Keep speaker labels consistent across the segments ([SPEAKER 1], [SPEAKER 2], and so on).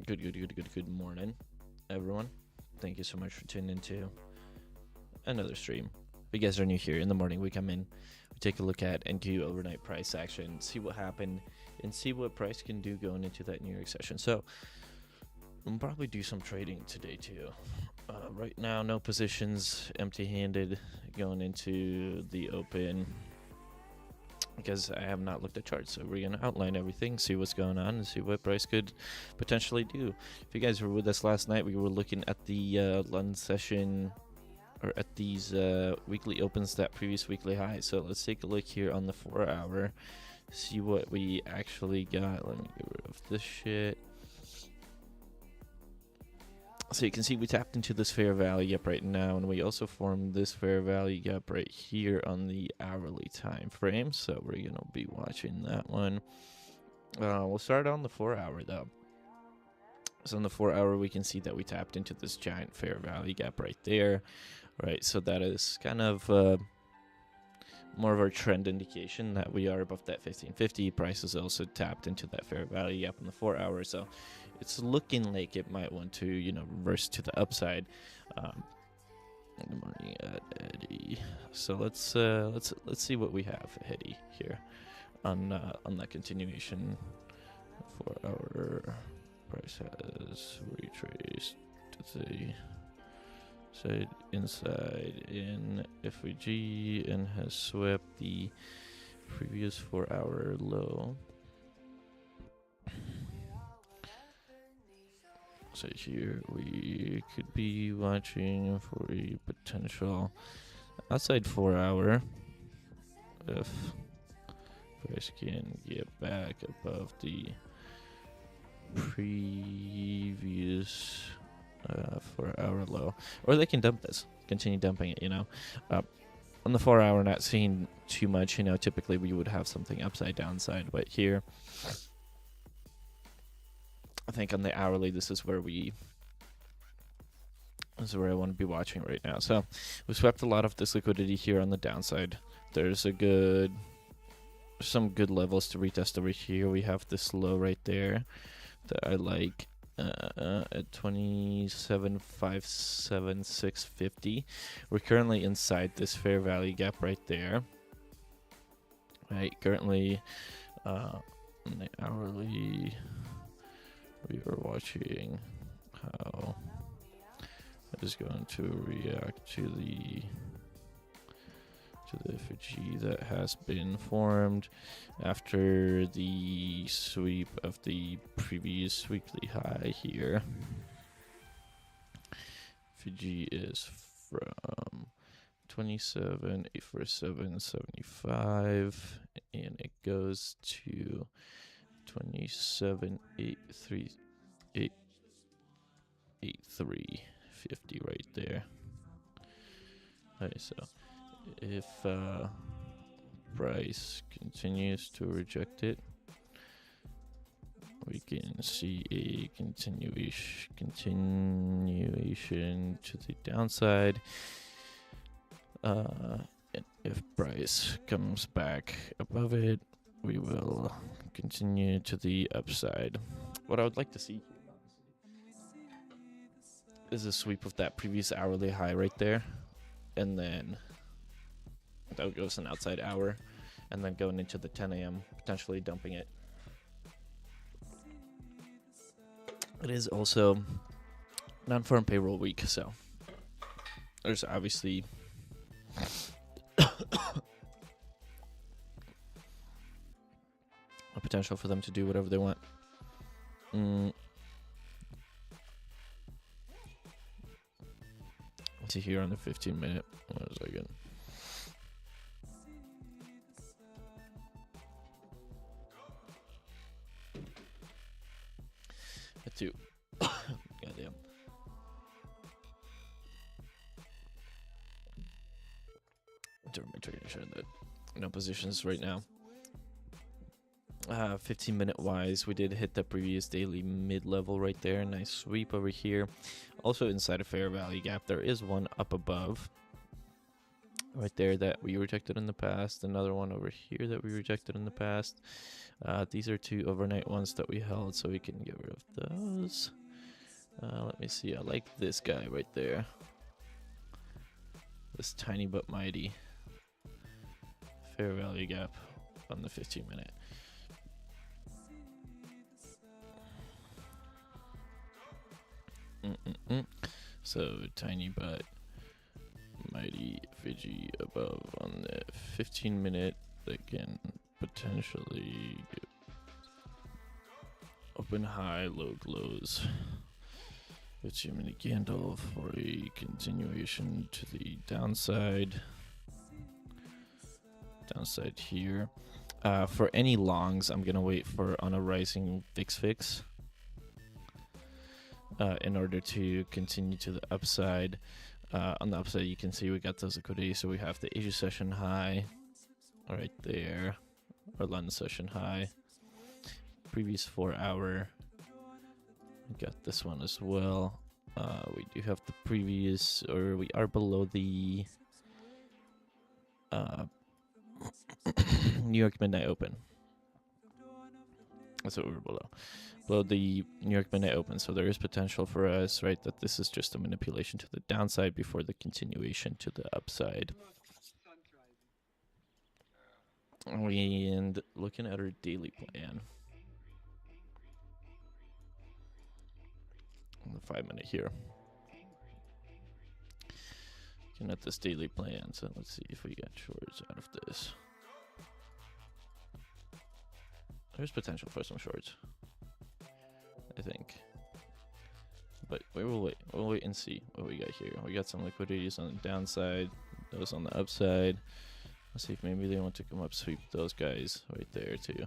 [SPEAKER 1] Good morning, everyone. Thank you so much for tuning into another stream. If you guys are new here, in the morning we come in, we take a look at and do overnight price action, see what happened, and see what price can do going into that New York session. So we'll probably do some trading today too. Right now, no positions, empty-handed going into the open, because I have not looked at charts. So we're going to outline everything, see what's going on, and see what price could potentially do. If you guys were with us last night, we were looking at the London session, or at these weekly opens, that previous weekly high. So let's take a look here on the 4 hour, see what we actually got. Let me get rid of this shit. So you can see we tapped into this fair value gap right now, and we also formed this fair value gap right here on the hourly time frame. So we're going to be watching that one. We'll start on the 4 hour though. So on the 4 hour, we can see that we tapped into this giant fair value gap right there. Right, so that is kind of more of our trend indication that we are above that 1550. Price is also tapped into that fair value gap on the 4 hour. So it's looking like it might want to, reverse to the upside. Good morning, Eddie. So let's see what we have, Eddie, here on that continuation. 4 hour price has retraced to the side inside in FVG and has swept the previous 4 hour low. So here we could be watching for a potential outside 4 hour if price can get back above the previous 4 hour low, or they can dump this, continue dumping it. On the 4 hour, not seeing too much. Typically we would have something upside downside, but here I think on the hourly, this is where I want to be watching right now. So we swept a lot of this liquidity here on the downside. There's some good levels to retest over here. We have this low right there that I like at 27,576.50. We're currently inside this fair value gap right there. Right, currently on the hourly, we are watching how it is going to react to the FG that has been formed after the sweep of the previous weekly high here. FG is from 27,847.75 and it goes to 27,838.83.50 right there. Okay, so if price continues to reject it, we can see a continuation to the downside. And if price comes back above it, we will continue to the upside. What I would like to see is a sweep of that previous hourly high right there, and then that goes an outside hour, and then going into the 10 a.m., potentially dumping it. It is also non-farm payroll week, so there's obviously a potential for them to do whatever they want. To here on the 15-minute. 1 second. At 2. Goddamn. Turn my trigger to show that no positions right now. 15-minute wise, we did hit the previous daily mid-level right there. Nice sweep over here. Also inside a fair value gap, there is one up above. right there that we rejected in the past. Another one over here that we rejected in the past. These are 2 overnight ones that we held, so we can get rid of those. Let me see. I like this guy right there. This tiny but mighty fair value gap on the 15-minute. So tiny but mighty Fiji above on the 15-minute that can potentially open high, low close. 15-minute candle for a continuation to the downside. Downside here. For any longs, I'm gonna wait for on a rising fix in order to continue to the upside. On the upside, you can see we got those liquidities. So we have the Asia session high right there, or London session high. Previous 4-hour. We got this one as well. We do have the previous, or we are below the New York Midnight Open. That's what we're below. Below the New York Midnight Open. So there is potential for us, right, that this is just a manipulation to the downside before the continuation to the upside. And looking at our daily plan. On the 5-minute here. Looking at this daily plan. So let's see if we get shorts out of this. There's potential for some shorts, I think. But we will wait. We'll wait and see what we got here. We got some liquidities on the downside, those on the upside. Let's see if maybe they want to come up, sweep those guys right there too.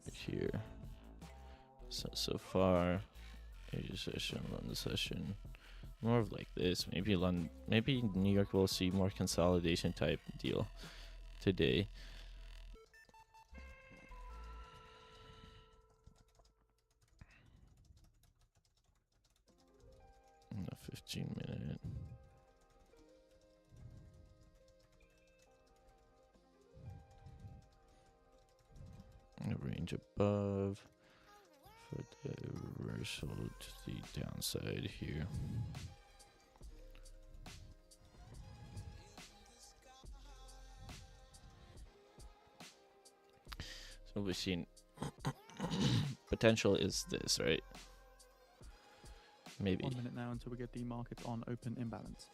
[SPEAKER 1] Right here. So far, Asia session, London session. More of like this. Maybe London, maybe New York will see more consolidation type deal today. A 15-minute. A range above for the reversal to the downside here. So we've seen potential is this, right? Maybe
[SPEAKER 2] 1 minute now until we get the market on open imbalance.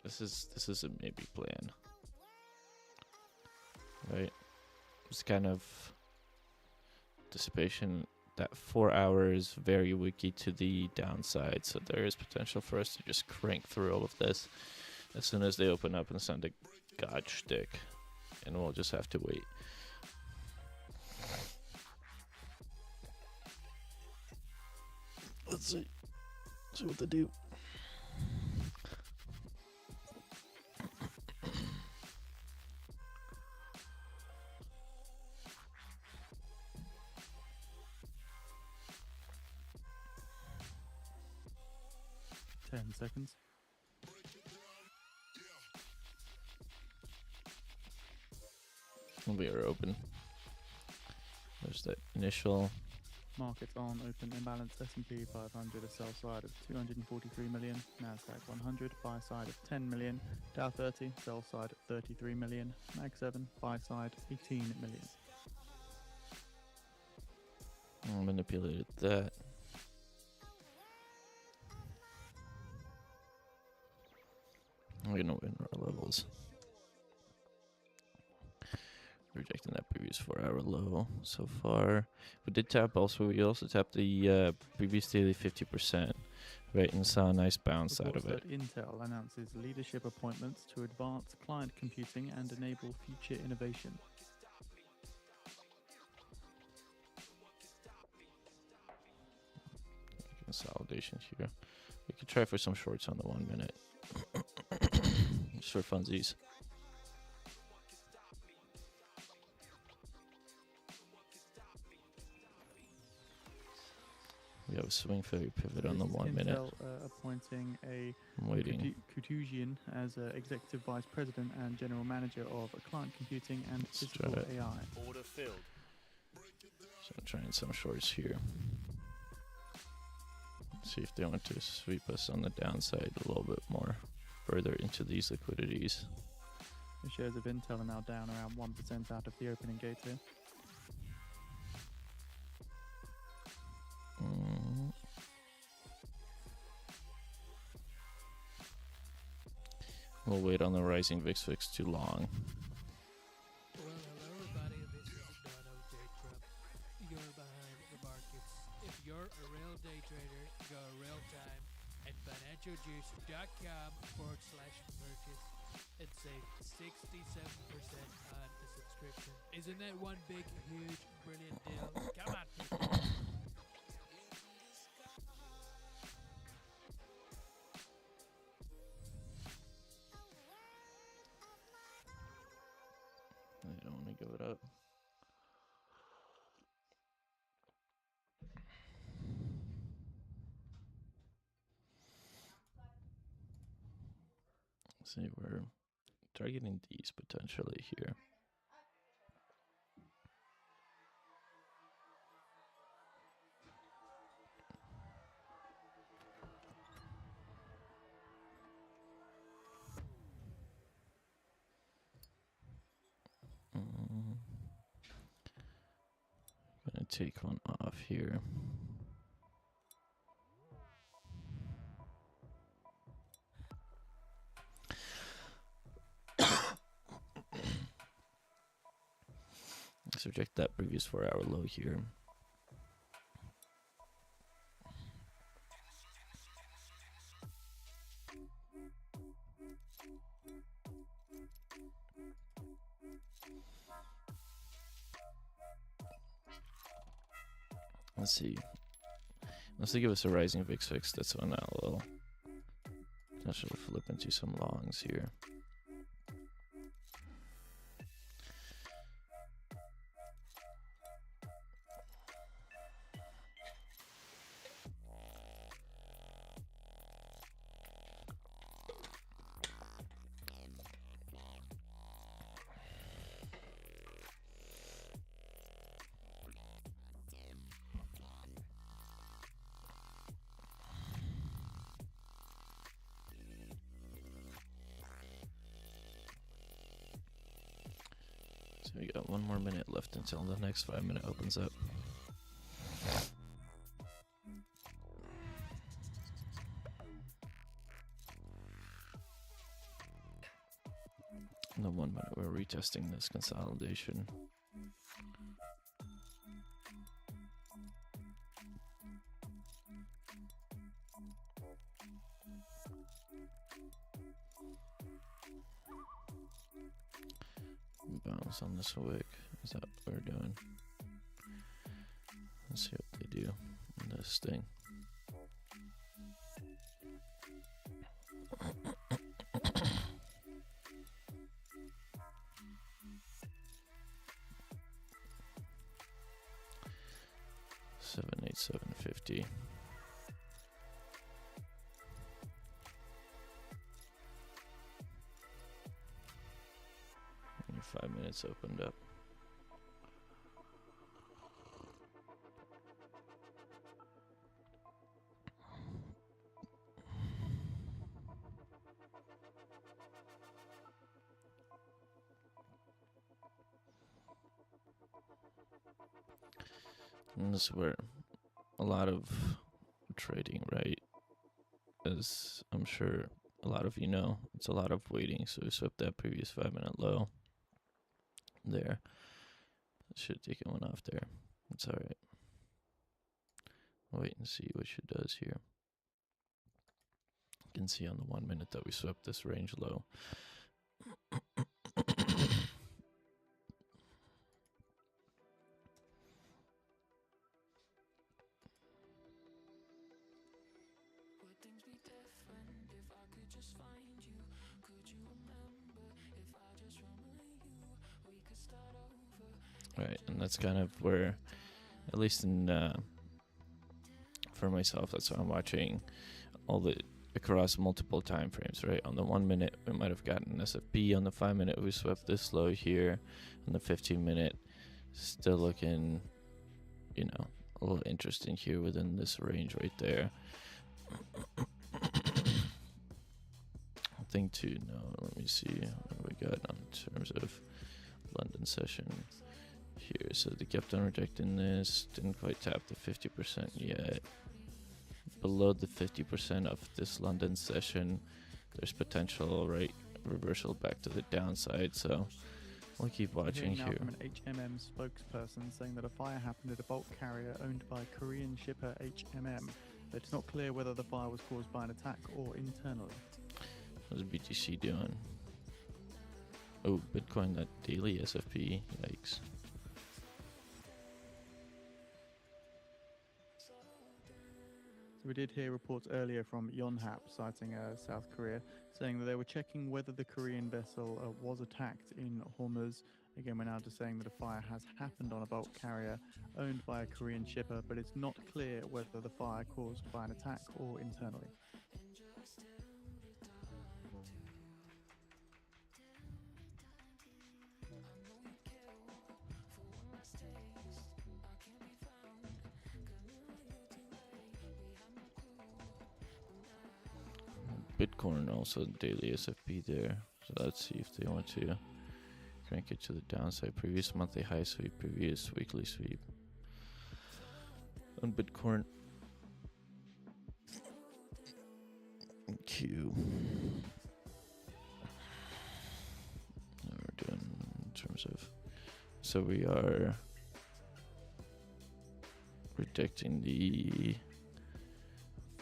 [SPEAKER 1] This is a maybe plan, right? It's kind of dissipation. That 4 hours very wiki to the downside, so there is potential for us to just crank through all of this as soon as they open up and send a god shtick, and we'll just have to wait. Let's see what they do.
[SPEAKER 2] Seconds.
[SPEAKER 1] We are open. There's that initial
[SPEAKER 2] Market on open imbalance. S&P 500 a sell side of 243 million. Nasdaq 100 buy side of 10 million. Dow 30 sell side of 33 million. Mag 7 buy side 18 million.
[SPEAKER 1] I manipulated that. We're gonna win our levels. Rejecting that previous 4-hour low so far. We did tap also. We also tapped the previous daily 50%, right, and saw a nice bounce out of it.
[SPEAKER 2] Intel announces leadership appointments to advance client computing and enable future innovation.
[SPEAKER 1] Consolidation here. We could try for some shorts on the 1 minute. Just for funsies. have a swing failure pivot on the
[SPEAKER 2] This is
[SPEAKER 1] 1 minute.
[SPEAKER 2] Intel appointing a
[SPEAKER 1] I'm waiting.
[SPEAKER 2] Kutuzian as Executive Vice President and General Manager of Client Computing and
[SPEAKER 1] Let's
[SPEAKER 2] Physical
[SPEAKER 1] try it.
[SPEAKER 2] AI.
[SPEAKER 3] Order filled.
[SPEAKER 1] So I'm trying some shorts here. See if they want to sweep us on the downside a little bit more further into these liquidities.
[SPEAKER 2] The shares of Intel are now down around 1% out of the opening gate here.
[SPEAKER 1] We'll wait on the rising VIX fix too long.
[SPEAKER 4] Well, hello everybody, this is Dono J. Trump. You're behind the markets. If you're a real day trader, go real time at financialjuice.com/purchase and save 67% on the subscription. Isn't that one big, huge, brilliant deal? Come on, people.
[SPEAKER 1] I don't want to give it up. See, we're targeting these potentially here. Gonna take one off here. Let's reject that previous 4-hour low here. Let's see. Unless they give us a rising VIX fix, that's when I'll potentially flip into some longs here. So we got 1 more minute left until the next 5-minute opens up. In the 1 minute, we're retesting this consolidation. Bounce on this wick. Is that what we're doing? Let's see what they do in this thing. $787.50. 5 minutes opened up. And this is where a lot of trading, right? As I'm sure a lot of you know, it's a lot of waiting. So we swept that previous 5-minute low. There. Should have taken one off there. It's alright. Wait and see what she does here. You can see on the 1 minute that we swept this range low. Right, and that's kind of where, at least in for myself. That's why I'm watching all the across multiple time frames, right? On the 1 minute, we might have gotten SFP. On the 5 minute, we swept this low here. On the 15 minute, still looking, you know, a little interesting here within this range right there. Thing to know, let me see what we got in terms of London session here. So they kept on rejecting this, didn't quite tap the 50% yet. Below the 50% of this London session, there's potential, right, reversal back to the downside. So we'll keep watching
[SPEAKER 2] now
[SPEAKER 1] here.
[SPEAKER 2] From an HMM spokesperson saying that a fire happened at a bulk carrier owned by Korean shipper HMM. It's not clear whether the fire was caused by an attack or internally.
[SPEAKER 1] What's BTC doing? Oh, Bitcoin, that daily SFP. Yikes.
[SPEAKER 2] So we did hear reports earlier from Yonhap citing South Korea, saying that they were checking whether the Korean vessel was attacked in Hormuz. Again, we're now just saying that a fire has happened on a bulk carrier owned by a Korean shipper, but it's not clear whether the fire caused by an attack or internally.
[SPEAKER 1] Bitcoin also daily SFP there. So let's see if they want to crank it to the downside. Previous monthly high sweep, previous weekly sweep. On Bitcoin. Q. What we're doing in terms of, so we are rejecting the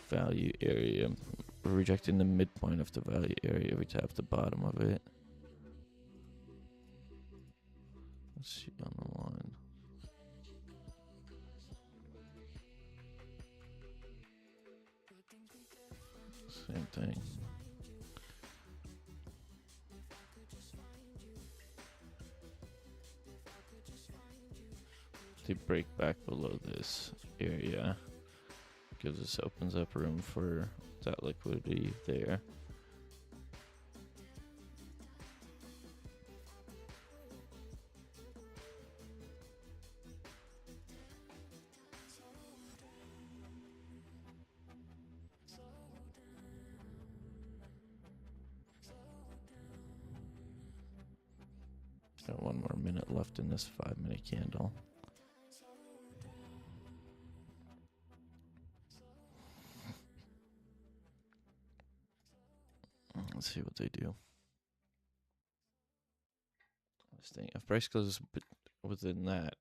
[SPEAKER 1] value area. We're rejecting the midpoint of the value area. We tap the bottom of it. Let's see on the one. Same thing. They break back below this area. Gives us, opens up room for that liquidity there. Got 1 more minute left in this 5-minute candle. Let's see what they do. This thing, if price goes within that,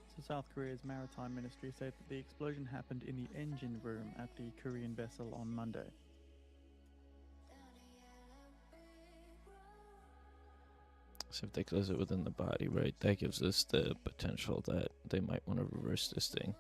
[SPEAKER 2] So South Korea's maritime ministry said that the explosion happened in the engine room at the Korean vessel on Monday.
[SPEAKER 1] so if they close it within the body, right, that gives us the potential that they might want to reverse this thing.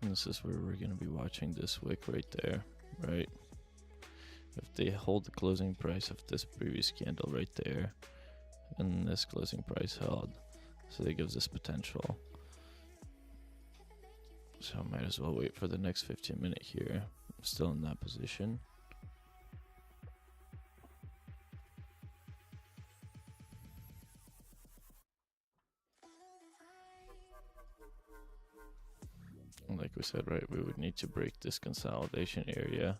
[SPEAKER 1] And this is where we're going to be watching this wick right there, right? If they hold the closing price of this previous candle right there, and this closing price held, so that gives us potential. So I might as well wait for the next 15-minute here. I'm still in that position. And like we said, right, we would need to break this consolidation area.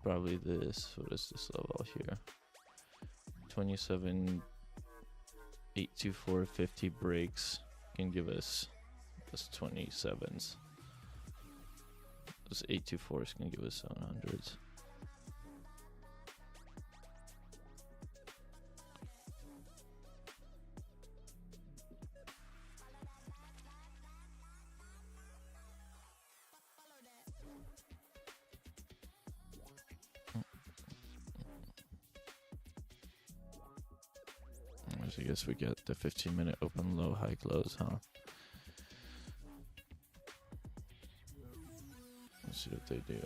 [SPEAKER 1] Probably this, what is this level here? 27,824.50 breaks can give us this 27s. This 824s can give us 700s. So I guess we get the 15-minute open, low, high, close, huh? Let's see what they do.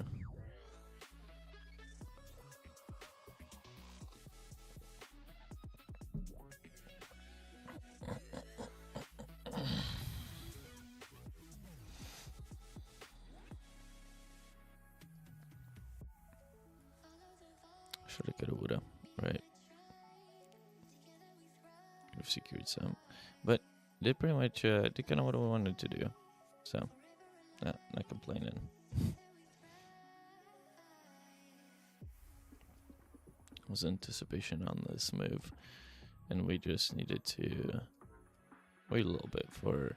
[SPEAKER 1] Shoulda, coulda, woulda, right? Could have secured some, but they pretty much did kind of what we wanted to do. So, not complaining. Was anticipation on this move, and we just needed to wait a little bit for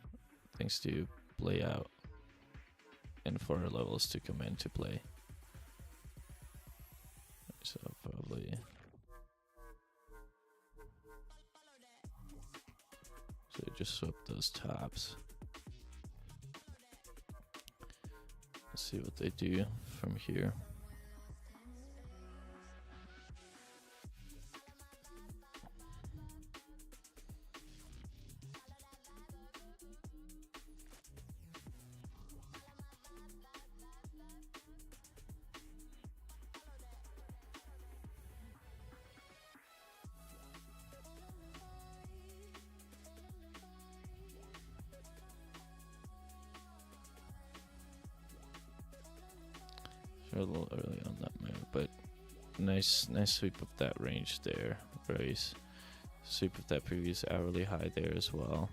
[SPEAKER 1] things to play out and for our levels to come into play. So probably just swap those tops. Let's see what they do from here. A little early on that move, but nice sweep of that range there. Very sweep of that previous hourly high there as well.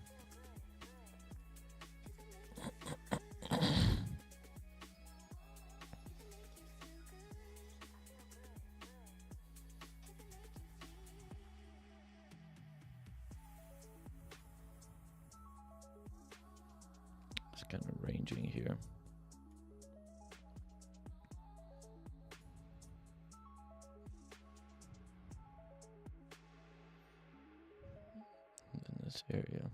[SPEAKER 1] It's kind of ranging here. This area.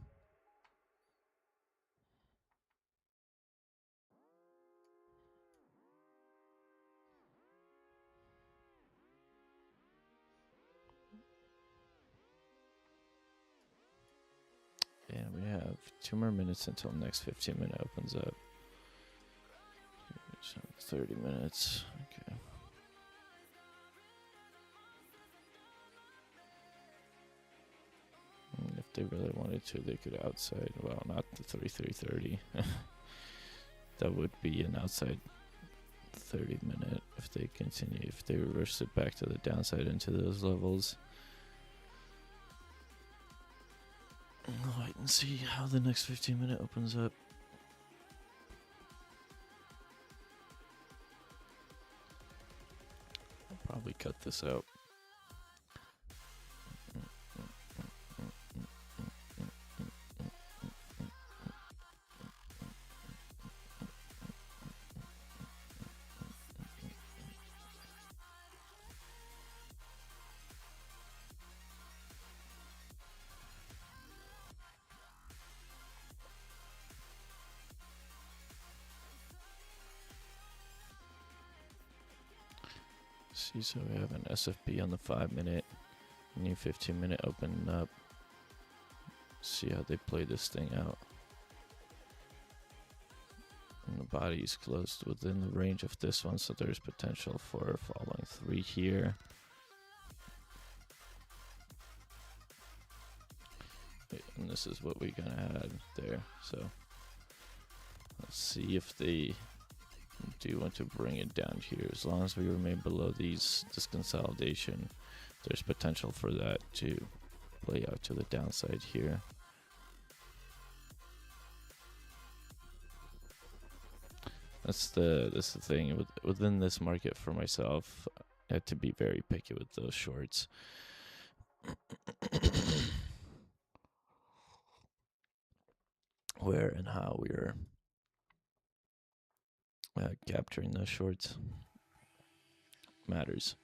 [SPEAKER 1] And we have 2 more minutes until next 15-minute opens up. So 30 minutes. Okay. And if they really wanted to, they could outside. Well, not the 3330. That would be an outside 30-minute if they continue. If they reverse it back to the downside into those levels. I'll wait and see how the next 15-minute opens up. I'll probably cut this out. See, so we have an SFP on the 5-minute, new 15-minute opening up. See how they play this thing out. And the body is closed within the range of this one, so there's potential for following 3 here. And this is what we're gonna add there. So let's see if they do want to bring it down here. As long as we remain below this consolidation, there's potential for that to play out to the downside here. That's the thing within this market for myself. I had to be very picky with those shorts. Where and how we are capturing those shorts matters.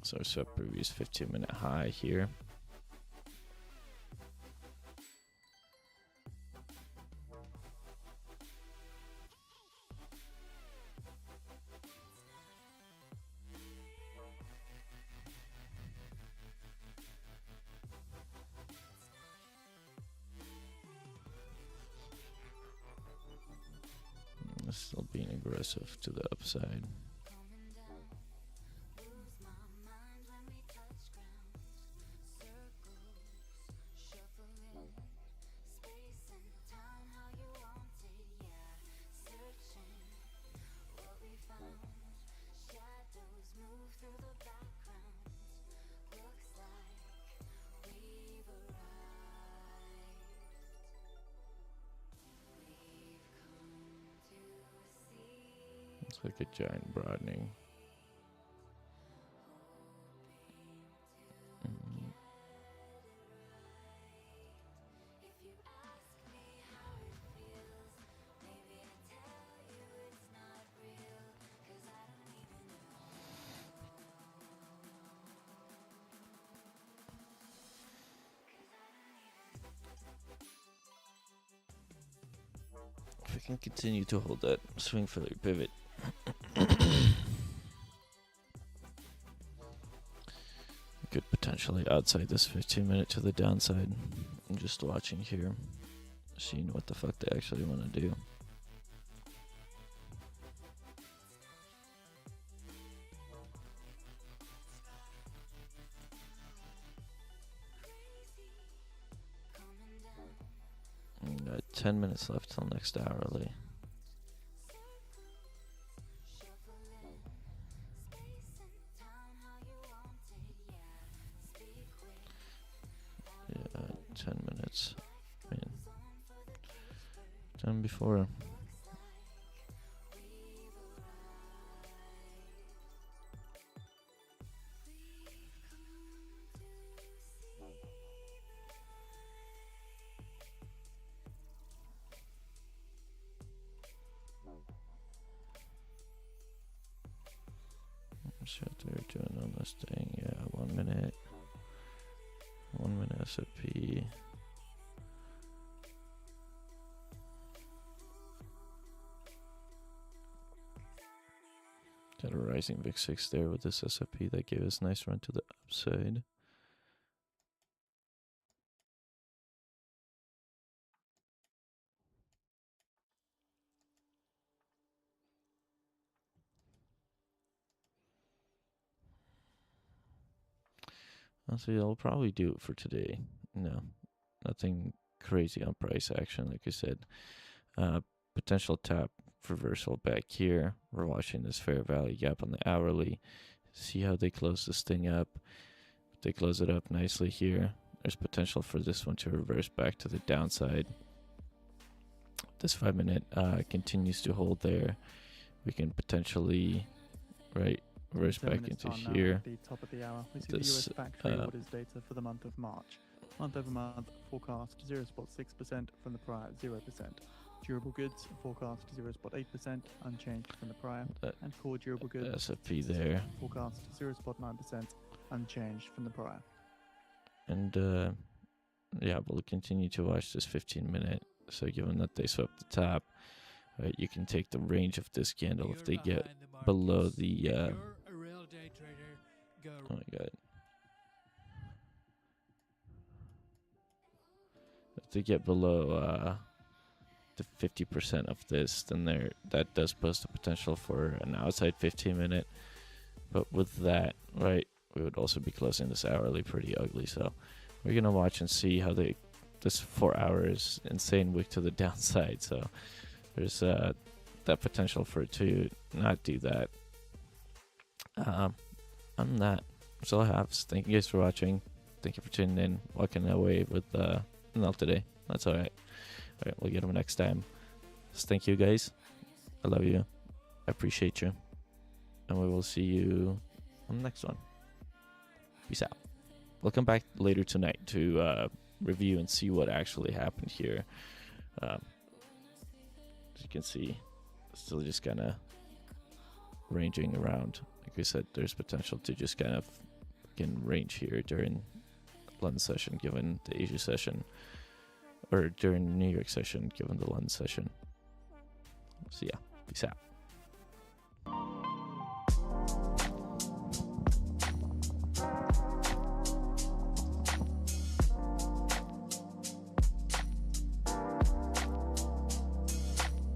[SPEAKER 1] So it's a previous 15-minute high here. Still being aggressive to the upside. It's like a giant broadening. If we can continue to hold that swing failure pivot. Could potentially outside this 15-minute to the downside. I'm just watching here, seeing what the fuck they actually want to do. And got 10 minutes left till next hourly. Yeah, 10 minutes. I mean, 10 before. See what they're doing on this thing. Yeah, 1 minute. 1 minute S&P. Got a rising VIX-6 there with this S&P that gave us a nice run to the upside. Honestly, I'll probably do it for today. No, nothing crazy on price action. Like I said, potential tap reversal back here. We're watching this fair value gap on the hourly. See how they close this thing up. If they close it up nicely here, there's potential for this one to reverse back to the downside. This 5 minute continues to hold there. We can potentially, right, reverse back into here.
[SPEAKER 2] At the top of the hour, we see the US factory orders data for the month of March. Month over month forecast 0.6% from the prior 0%. Durable goods forecast 0.8% unchanged from the prior, and core durable goods
[SPEAKER 1] S&P there
[SPEAKER 2] forecast 0.9% unchanged from the prior.
[SPEAKER 1] And yeah, we'll continue to watch this 15-minute. So given that they swept the top, right, you can take the range of this candle if they get below the oh my god, if they get below the 50% of this, then that does pose the potential for an outside 15-minute. But with that, right, we would also be closing this hourly pretty ugly. So we're gonna watch and see how this 4 hours insane wick to the downside. So there's that potential for it to not do that. On that, that's all I have. So thank you guys for watching. Thank you for tuning in. Walking away with no today. That's all right. All right, we'll get them next time. So thank you guys. I love you. I appreciate you. And we will see you on the next one. Peace out. We'll come back later tonight to review and see what actually happened here. As you can see, still just kind of ranging around. Like I said, there's potential to just kind of in range here during London session, given the Asia session, or during the New York session, given the London session. So yeah, peace out.